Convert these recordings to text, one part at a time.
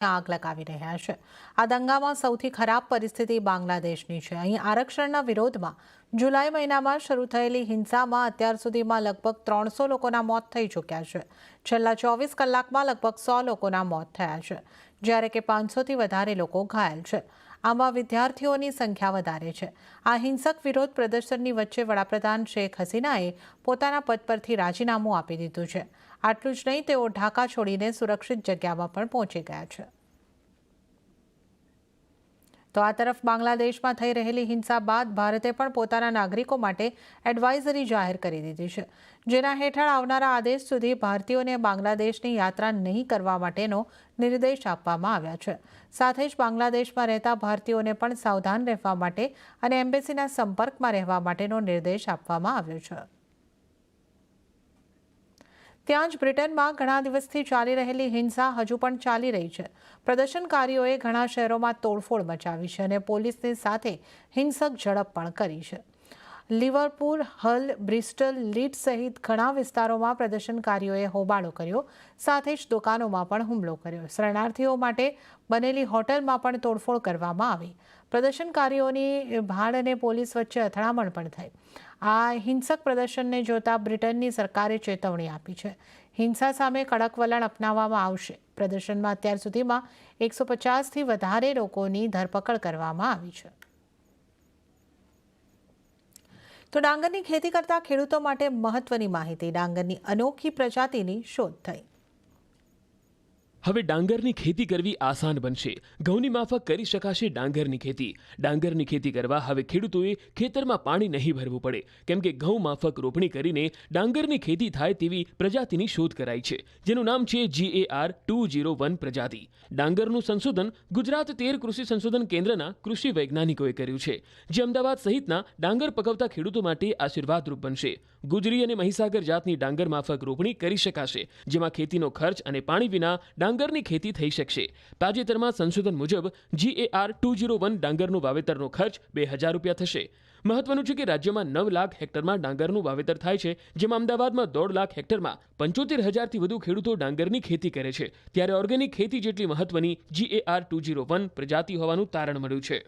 આગ લગાવી રહ્યા છે। આ દંગામાં સૌથી ખરાબ પરિસ્થિતિ બાંગ્લાદેશની છે। અહીં આરક્ષણના વિરોધમાં જુલાઈ મહિનામાં શરૂ થયેલી હિંસામાં અત્યાર સુધીમાં લગભગ 300 લોકોના મોત થઈ ચૂક્યા છે। છેલ્લા 24 કલાકમાં લગભગ 100 લોકોના મોત થયા છે, જ્યારે કે 500થી વધારે લોકો ઘાયલ છે। આમાં વિદ્યાર્થીઓની સંખ્યા વધારે છે। આ હિંસક વિરોધ પ્રદર્શનની વચ્ચે વડાપ્રધાન શેખ હસીનાએ પોતાના પદ પરથી રાજીનામું આપી દીધું છે। આટલું જ નહીં, તેઓ ઢાકા છોડીને સુરક્ષિત જગ્યામાં પણ પહોંચી ગયા છે। તો આ તરફ બાંગ્લાદેશમાં થઈ રહેલી હિંસા બાદ ભારતે પણ પોતાના નાગરિકો માટે એડવાઇઝરી જાહેર કરી દીધી છે, જેના હેઠળ આવનારા આદેશ સુધી ભારતીયોને બાંગ્લાદેશની યાત્રા નહીં કરવા માટેનો નિર્દેશ આપવામાં આવ્યા છે। સાથે જ બાંગ્લાદેશમાં રહેતા ભારતીયોને પણ સાવધાન રહેવા માટે અને એમ્બેસીના સંપર્કમાં રહેવા માટેનો નિર્દેશ આપવામાં આવ્યો છે। ત્યાં જ બ્રિટનમાં ઘણા દિવસથી ચાલી રહેલી હિંસા હજુ પણ ચાલી રહી છે। પ્રદર્શનકારીઓએ ઘણા શહેરોમાં તોડફોડ મચાવી છે અને પોલીસની સાથે હિંસક ઝડપ પણ કરી છે। લિવરપુલ, હલ, બ્રિસ્ટલ, લીડ્સ સહિત ઘણા વિસ્તારોમાં પ્રદર્શનકારીઓએ હોબાળો કર્યો, સાથે જ દુકાનોમાં પણ હુમલો કર્યો। શરણાર્થીઓ માટે બનેલી હોટલમાં પણ તોડફોડ કરવામાં આવી। પ્રદર્શનકારીઓની ભાડ અને પોલીસ વચ્ચે અથડામણ પણ થઈ। આ હિંસક પ્રદર્શનને જોતા બ્રિટનની સરકારે ચેતવણી આપી છે। હિંસા સામે કડક વલણ અપનાવવામાં આવશે। પ્રદર્શનમાં અત્યાર સુધીમાં 150થી વધારે લોકોની ધરપકડ કરવામાં આવી છે। તો ડાંગરની ખેતી કરતા ખેડૂતો માટે મહત્વની માહિતી। ડાંગરની અનોખી પ્રજાતિની શોધ થઈ। હવે ડાંગરની ખેતી કરવી આસાન બનશે। ઘઉંની માફક કરી શકાશે ડાંગરની ખેતી। ડાંગરની ખેતી કરવા હવે ખેડૂતોએ ખેતરમાં પાણી નહીં ભરવું પડે, કેમ કે ઘઉં માફક રોપણી કરીને ડાંગરની ખેતી થાય તેવી પ્રજાતિની શોધ કરાઈ છે, જેનું નામ છે GAR 201 પ્રજાતિ। ડાંગરનું સંશોધન ગુજરાત 13 કૃષિ સંશોધન કેન્દ્રના કૃષિ વૈજ્ઞાનિકોએ કર્યું છે, જે અમદાવાદ સહિતના ડાંગર પકવતા ખેડૂતો માટે આશીર્વાદરૂપ બનશે। ગુજરી અને મહીસાગર જાતની ડાંગર માફક રોપણી કરી શકાશે, જેમાં ખેતીનો ખર્ચ અને પાણી વિના ડાંગરની ખેતી થઈ શકશે। તાજેતરમાં સંશોધન મુજબ GAR 201 ડાંગરનું વાવેતરનો ખર્ચ ₹2000 થશે। મહત્વનું છે કે રાજ્યમાં 9 લાખ હેક્ટરમાં ડાંગરનું વાવેતર થાય છે, જેમાં અમદાવાદમાં 1.5 લાખ હેક્ટરમાં 75,000થી વધુ ખેડૂતો ડાંગરની ખેતી કરે છે। ત્યારે ઓર્ગેનિક ખેતી જેટલી મહત્વની GAR 201 પ્રજાતિ હોવાનું તારણ મળ્યું છે।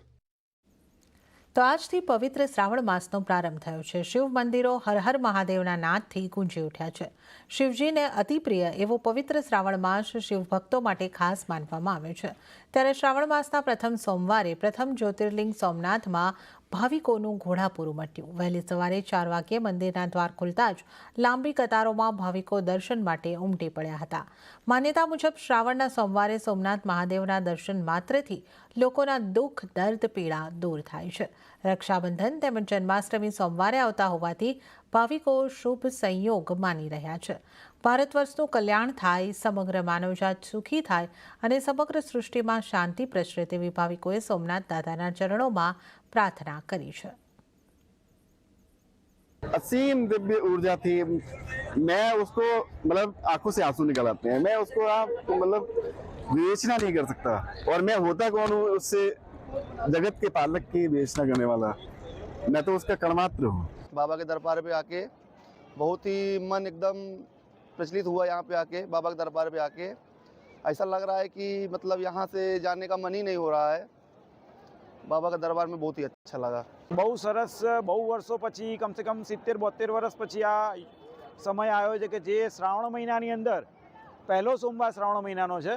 તો આજથી પવિત્ર શ્રાવણ માસનો પ્રારંભ થયો છે। શિવ મંદિરો હર હર મહાદેવના નાદથી ગુંજી ઉઠ્યા છે। શિવજીને અતિ પ્રિય એવો પવિત્ર શ્રાવણ માસ શિવ ભક્તો માટે ખાસ માનવામાં આવે છે। ત્યારે શ્રાવણ માસના પ્રથમ સોમવારે પ્રથમ જ્યોતિર્લિંગ સોમનાથમાં ભાવિકોનું ઘોડાપૂર ઉમટ્યું। વહેલી સવારે 4 વાગ્યે મંદિરના દ્વાર ખુલતા જ લાંબી કતારોમાં ભાવિકો દર્શન માટે ઉમટી પડ્યા હતા। માન્યતા મુજબ શ્રાવણના સોમવારે સોમનાથ મહાદેવના દર્શન માત્રથી લોકોના દુઃખ, દર્દ, પીડા દૂર થાય છે। રક્ષાબંધન તેમજ જન્માષ્ટમી સોમવારે આવતા હોવાથી ભાવિકો શુભ સંયોગ માની રહ્યા છે। ભારત વર્ષનું કલ્યાણ થાય, સમગ્ર માનવજાત સુખી થાય અને સમગ્ર સૃષ્ટિમાં શાંતિ પ્રસરે તેવી ભાવિકોએ સોમનાથ દાદાના ચરણોમાં प्रार्थना करी है। असीम दिव्य ऊर्जा थी। मैं उसको मतलब आंखों से आंसू निकल आते हैं। मैं उसको आप मतलब विवेचना नहीं कर सकता। और मैं होता कौन हूँ उससे, जगत के पालक की विवेचना करने वाला। मैं तो उसका कर्मात्र हूँ। बाबा के दरबार पे आके बहुत ही मन एकदम प्रचलित हुआ। यहाँ पे आके बाबा के दरबार पे आके ऐसा लग रहा है कि मतलब यहाँ से जाने का मन ही नहीं हो रहा है। बाबा का दरबार में बहुत ही अच्छा लगा। बहु सरस, बहु वर्षों पछी, कम से कम 70-72 वर्ष पछी आ समय आयो छे के जे श्रावण महीनानी अंदर पहलो सोमवार श्रावण महीनानो छे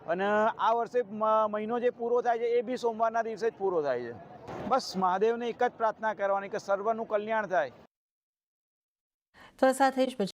अने आ वर्षे महीनो जे पूरो थाय छे ए बी सोमवारना दिवसे ज पूरो थाय छे। बस महादेवने एक ज प्रार्थना करवानी के सर्वનું કલ્યાણ થાય। તો સાથે જ